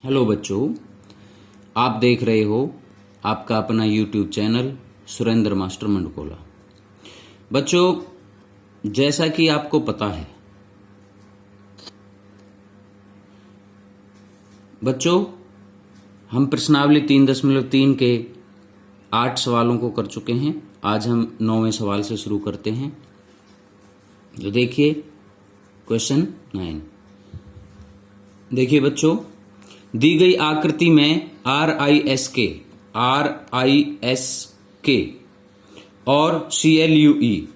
Hello बच्चों, आप देख रहे हो आपका अपना YouTube channel Surendra master Mandkola. बच्चों, जैसा कि आपको पता है बच्चों, हम प्रश्नावली 3.3 के 8 सवालों को कर चुके हैं। आज हम 9वें सवाल से शुरू करते हैं। तो देखिए क्वेश्चन 9। देखिए बच्चों, दी गई आकृति में RISK और CLUE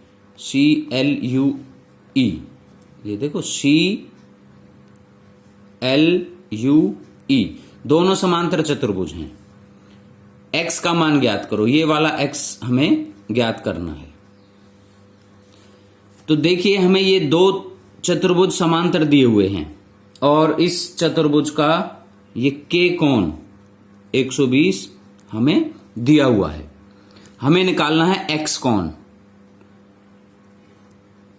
ये देखो CLUE दोनों समांतर चतुर्भुज हैं। x का मान ज्ञात करो। ये वाला x हमें ज्ञात करना है। तो देखिए, हमें ये दो चतुर्भुज समांतर दिए हुए हैं और इस चतुर्भुज का ये K कोण 120 हमें दिया हुआ है। हमें निकालना है x कोण।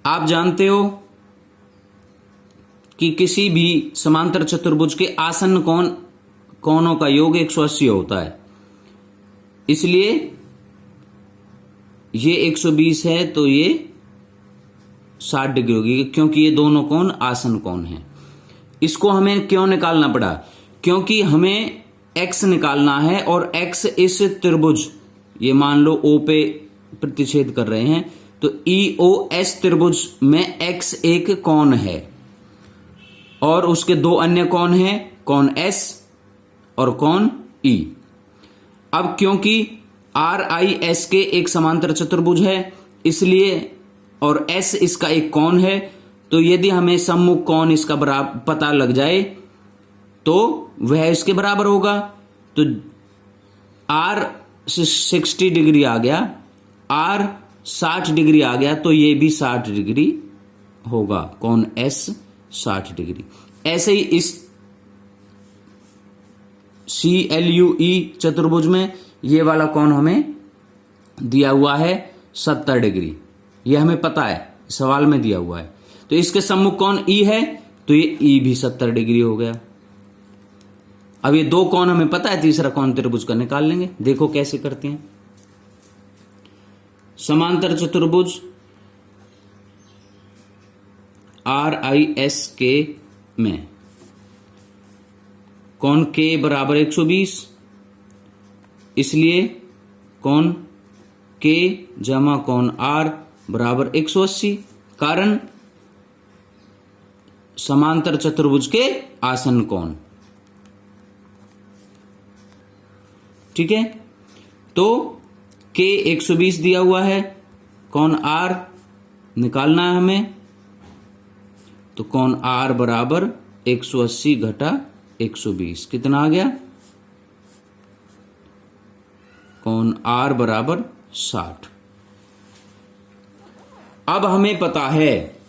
आप जानते हो कि किसी भी समांतर चतुर्भुज के आसन्न कोणों का योग 180 होता है। इसलिए ये 120 है तो ये 60 डिग्री होगी, क्योंकि ये दोनों कोण आसन्न कोण हैं। इसको हमें क्यों निकालना पड़ा? क्योंकि हमें x निकालना है और x इस त्रिभुज, ये मान लो O पे प्रतिच्छेद कर रहे हैं, तो EOS त्रिभुज में x एक कोण है और उसके दो अन्य कोण हैं, कोण S और कोण E। अब क्योंकि RISK एक समांतर चतुर्भुज है, इसलिए और S इसका एक कोण है, तो यदि हमें सम्मुख कोण इसका बराबर पता लग जाए तो वह इसके बराबर होगा। तो R 60 डिग्री आ गया, R 60 डिग्री आ गया, तो ये भी 60 डिग्री होगा। कोण S 60 डिग्री। ऐसे ही इस CLUE चतुर्भुज में ये वाला कोण हमें दिया हुआ है 70 डिग्री। ये हमें पता है, सवाल में दिया हुआ है। तो इसके सम्मुख कोण E है, तो ये E भी 70 डिग्री हो गया। अब ये दो कोण हमें पता है, तीसरा कोण त्रिभुज का निकाल लेंगे। देखो कैसे करते हैं। समांतर चतुर्भुज RISK में कोण K बराबर 120, इसलिए कोण K जमा कोण R बराबर 180। कारण समांतर चतुर्भुज के आसन्न कोण। ठीक है, तो K 120 दिया हुआ है, कोण R निकालना है हमें। तो कोण R बराबर 180 घटा 120 कितना आ गया? कोण R बराबर 60। अब हमें पता है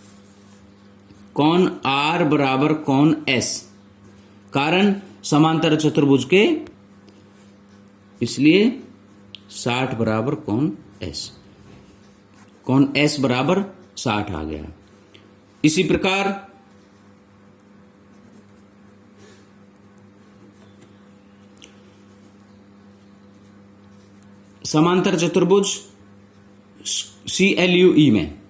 कोण R बराबर कोण S, कारण समांतर चतुर्भुज के, इसलिए 60 बराबर कोण S। कोण S बराबर 60 आ गया। इसी प्रकार समांतर चतुर्भुज CLUE में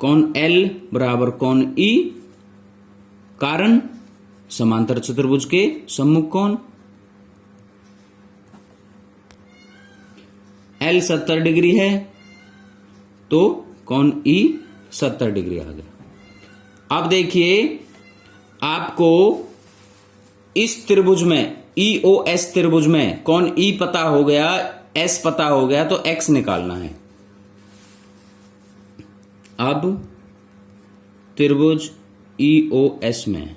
कोण L बराबर कोण E, कारण समांतर चतुर्भुज के सम्मुख कोण। L 70 डिग्री है तो कोण E 70 डिग्री आ गया। अब देखिए, आपको इस त्रिभुज में EOS त्रिभुज में कोण E पता हो गया, S पता हो गया, तो X निकालना है। अब त्रिभुज EOS में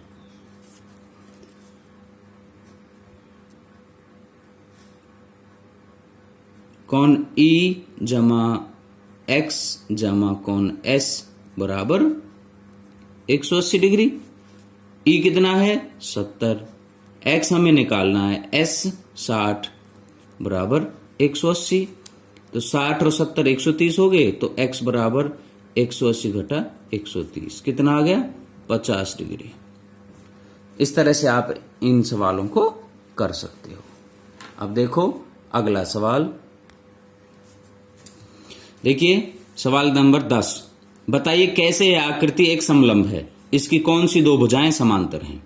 कोण E जमा X जमा कोण S बराबर 180 डिग्री। E कितना है? 70। X हमें निकालना है, S 60 बराबर 180। तो 60 और 70 130 हो गए, तो x बराबर 180 घटा 130 कितना आ गया 50 डिग्री। इस तरह से आप इन सवालों को कर सकते हो। अब देखो अगला सवाल, देखिए सवाल नंबर 10, बताइए कैसे यह आकृति एक समलंब है, इसकी कौन सी दो भुजाएं समांतर हैं।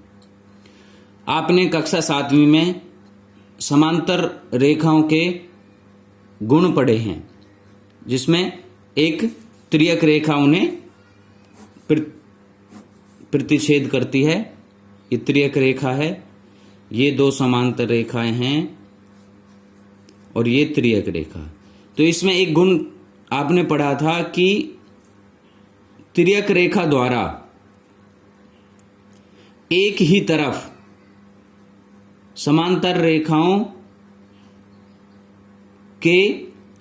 आपने कक्षा 7वीं में समांतर रेखाओं के गुण पढ़े हैं, जिसमें एक त्रियक रेखा उन्हें प्रतिच्छेद करती है, ये त्रियक रेखा है, ये दो समांतर रेखाएं हैं और ये त्रियक रेखा। तो इसमें एक गुण आपने पढ़ा था कि त्रियक रेखा द्वारा एक ही तरफ समांतर रेखाओं के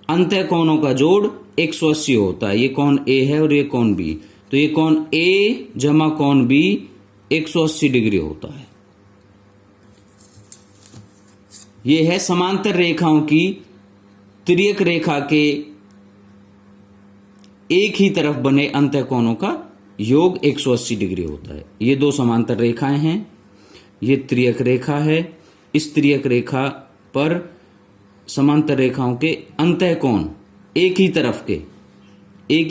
अंतःकोणों का जोड़ 180 होता है। ये कोण ए है और ये कोण बी, तो ये कोण ए जमा कोण बी 180 डिग्री होता है। ये है समांतर रेखाओं की त्रियक रेखा के एक ही तरफ बने अंतःकोणों का योग 180 डिग्री होता है। ये दो समांतर रेखाएं हैं, ये त्रियक रेखा है, इस त्रियक रेखा पर समांतर रेखाओं के अंतःकोण एक ही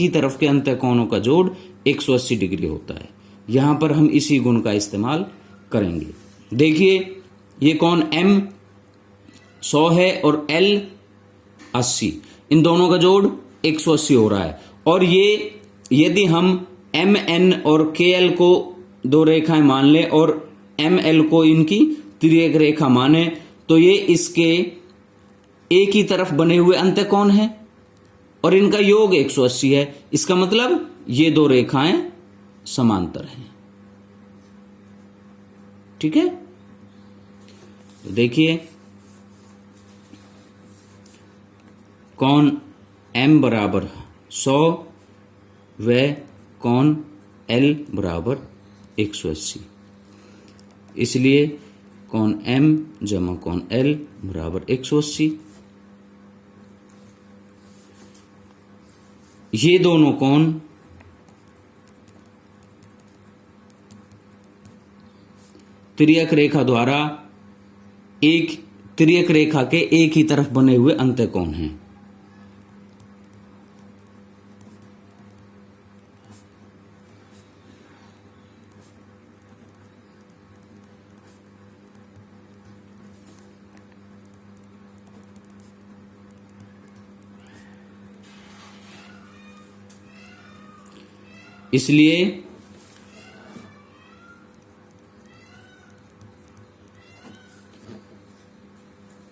तरफ के अंतःकोणों का जोड़ 180 डिग्री होता है। यहां पर हम इसी गुण का इस्तेमाल करेंगे। देखिए ये कोण M 100 है और L 80, इन दोनों का जोड़ 180 हो रहा है। और ये यदि हम MN और KL को दो रेखाएं मान लें और ML को इनकी त्रियक रेखा माने, तो ये इसके एक ही तरफ बने हुए अंतःकोण हैं और इनका योग 180 है। इसका मतलब ये दो रेखाएं समांतर हैं। ठीक है, तो देखिए कोण M बराबर 100 व कोण L बराबर 180, इसलिए कोण M जमा कोण L बराबर 180। ये दोनों कोण त्रियक रेखा द्वारा एक त्रियक रेखा के एक ही तरफ बने हुए अंतःकोण हैं। इसलिए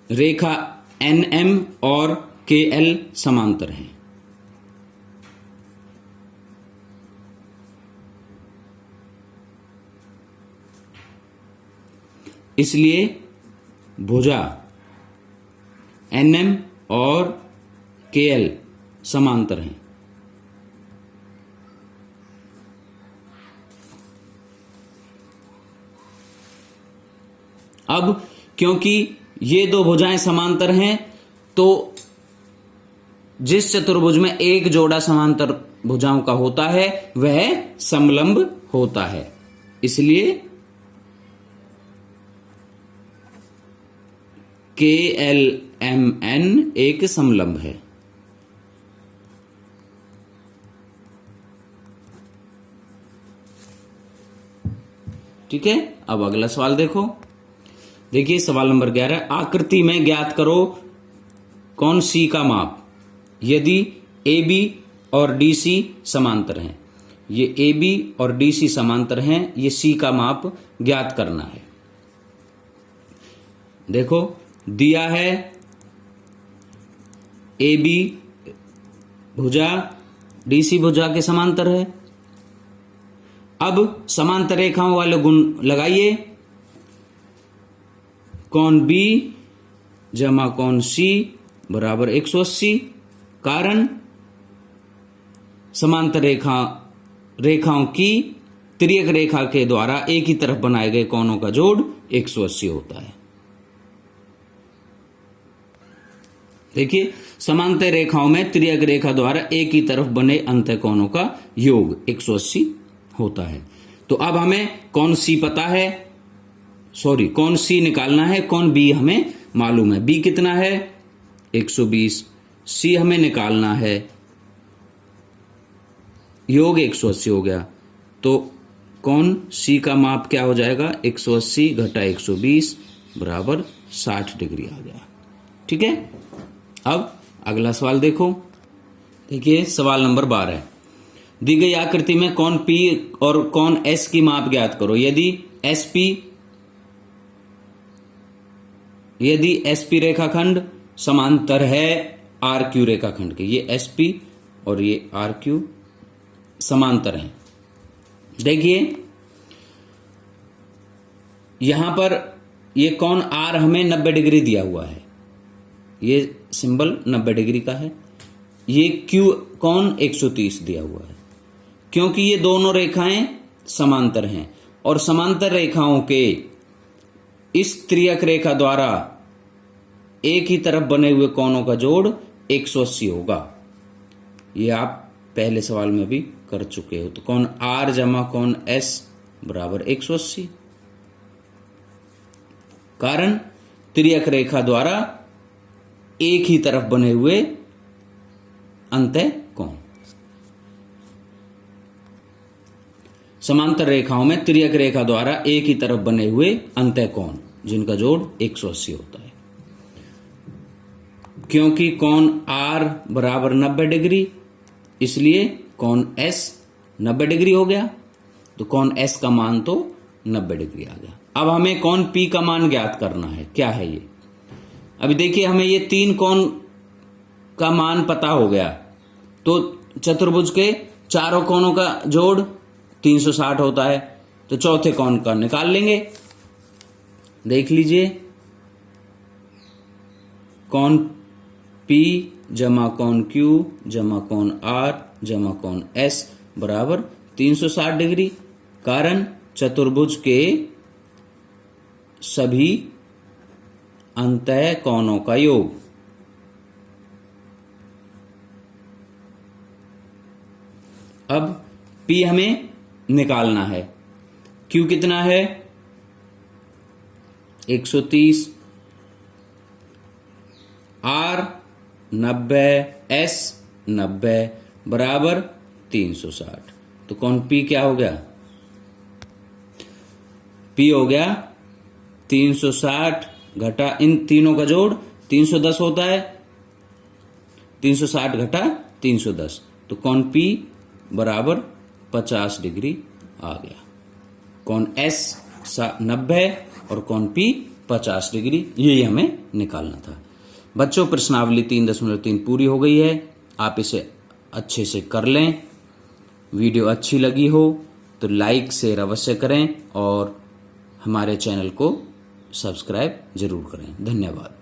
रेखा NM और KL समांतर हैं। इसलिए भुजा NM और KL समांतर हैं। अब क्योंकि ये दो भुजाएं समांतर हैं, तो जिस चतुर्भुज में एक जोड़ा समांतर भुजाओं का होता है वह समलंब होता है। इसलिए KLMN एक समलंब है। ठीक है, अब अगला सवाल देखो। देखिए सवाल नंबर 11, आकृति में ज्ञात करो कोण C का माप यदि AB और DC समांतर हैं। ये AB और DC समांतर हैं, ये C का माप ज्ञात करना है। देखो दिया है AB भुजा DC भुजा के समांतर है। अब समांतर रेखाओं वाले गुण लगाइए, कोण B जमा कोण C बराबर 180। कारण समांतर रेखाओं की त्रियक रेखा के द्वारा एक ही तरफ बनाए गए कोणों का जोड़ 180 होता है। देखिए, समांतर रेखाओं में त्रियक रेखा द्वारा एक ही तरफ बने अंतःकोणों का योग 180 होता है। तो अब हमें कौन सी पता है, कौन सी निकालना है, कौन बी हमें मालूम है। बी कितना है 120, सी हमें निकालना है, योग 180 हो गया। तो कौन सी का माप क्या हो जाएगा, 180 घटा 120 बराबर 60 डिग्री आ गया। ठीक है, अब अगला सवाल देखो। देखिए सवाल नंबर 12, दी गई आकृति में कौन पी और कौन एस की माप ज्ञात करो। यदि एसपी रेखाखंड समांतर है आर क्यू रेखाखंड के, ये एसपी और ये आर क्यू समांतर हैं। देखिए यहां पर ये कौन आर हमें 90 डिग्री दिया हुआ है, ये सिंबल 90 डिग्री का है। ये क्यू कौन 130 दिया हुआ है, क्योंकि ये दोनों रेखाएं समांतर हैं और समांतर रेखाओं के इस त्रियक रेखा द्वारा एक ही तरफ बने हुए कोणों का जोड़ 180 होगा। ये आप पहले सवाल में भी कर चुके हो। तो कौन आर जमा कौन एस बराबर 180, कारण त्रियक रेखा द्वारा एक ही तरफ बने हुए अंतःकोण। समांतर रेखाओं में त्रियक रेखा द्वारा एक ही तरफ बने हुए अंतःकोण जिनका जोड़ 180 होता है। क्योंकि कोण आर बराबर 90 डिग्री, इसलिए कोण एस 90 डिग्री हो गया। तो कोण एस का मान तो 90 डिग्री आ गया। अब हमें कोण पी का मान ज्ञात करना है। क्या है ये, अभी देखिए हमें ये तीन कोण का मान पता हो गया। तो चतुर्भुज के चारों कोणों का जोड़ 360 होता है, तो चौथे कोण का निकाल लेंगे। देख लीजिए, कोण P जमा कोण Q जमा कोण R जमा कोण S बराबर 360 डिग्री, कारण चतुर्भुज के सभी अंतःकोणों का योग। अब P हमें निकालना है, Q कितना है 130, R 90, S 90 बराबर 360। तो कौन P क्या हो गया, P हो गया 360 घटा इन तीनों का जोड़ 310 होता है, 360 घटा 310, तो कौन P बराबर 50 डिग्री आ गया। कौन S 90 और कौन P 50 डिग्री, यही हमें निकालना था। बच्चों प्रश्नावली 3.3 पूरी हो गई है। आप इसे अच्छे से कर लें। वीडियो अच्छी लगी हो तो लाइक शेयर अवश्य करें और हमारे चैनल को सब्सक्राइब जरूर करें। धन्यवाद।